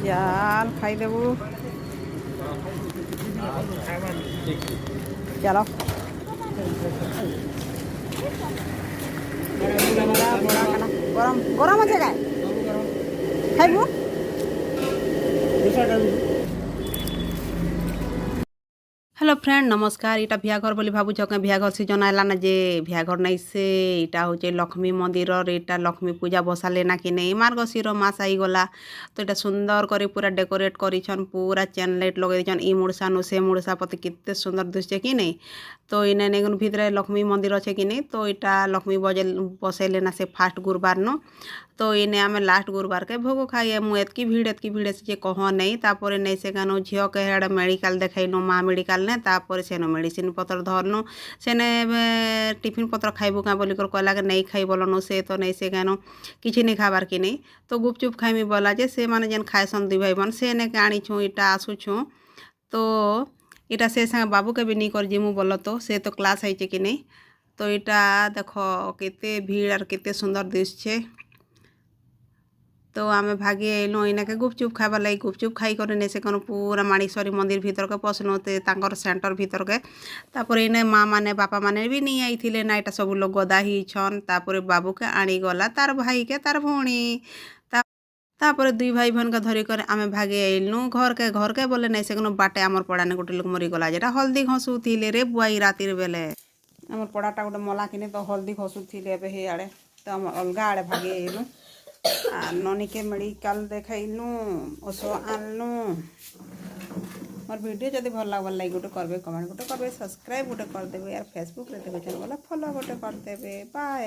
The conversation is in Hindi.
चाल खाईदेबू चलो गरम गरम अच्छे गाय खाइबू हेलो फ्रेंड नमस्कार इटा भियाघर बोली भावुच क्या भियाघर सीजन आला ना जे भियाघर नहीं से इटा हूँ लक्ष्मी मंदिर इटा लक्ष्मी पूजा बसाले ना कि नहीं मार्गशीर मास आईगला तो इटा सुंदर कर पूरा डेकोरेट कर पूरा चैन लाइट लगे ई मुड़सा नु से मुड़सा पते कितने सुंदर दिशे कि नहीं तो इने नेगुन भितरे लक्ष्मी मंदिर अच्छे कि नहीं तो इटा लक्ष्मी बसैले ना से फास्ट गुरुवार नो तो इने आम लास्ट गुरुवार के भोग खाइए मुझे एतकी भिड़ से कह नहीं तापर नहीं से गानो झील के हेड मेडिकल देखनु माँ मेडिकल ने तापर से मेडिसिन पत्र धरनु सेने टिफिन पत्र खाइबू क्या बोलिकर कहला कि नहीं खाई बोलनु से तो नहीं से गानो किसी नहीं खाबार कि नहीं तो गुपचुप खाइमी बोला जे से माने जेन खाएसन दुई भाई बन से ने आनीछू इटा आसुछू तो इटा से संगे बाबू के भी नहीं कर जिमु बोल तो से तो क्लास है कि नहीं तो इटा देख केते भीड़ और केते सुंदर दिशे तो आम भागे एलु इनाके गुपचुप खाइबार लगी गुपचुप खाई कर नहीं से कौन पूरा माणिकसरी मंदिर भीतर के पसनु सेंटर भीतर के तापर इने माँ माने बापा माने भी नहीं आई ना इटा सब लोग गदा ही छन तापर बाबू के आनी गला तार भाई के तार भौणी तापर दुई भाई बहन के धरिक आम भागे एलु घर के बोले नहीं से बाटे आमर पड़ाने गोटे लोक मरीगला जेटा हल्दी घसुले रे बुआई रातिर बेले आमर पड़ाटा गोटे मला कि तो हल्दी घसुले आड़े तो आम अलग आड़े भागे एलु ननी के मेडिकल देखलु ओसो आनलु मोर वीडियो जब भल लगे लाइक गोटे करबे कमेंट गोटे करबे सब्सक्राइब गोटे करदेबे यार फेसबुक रे देखछन बोला फॉलो गोटे करदेबे बाय।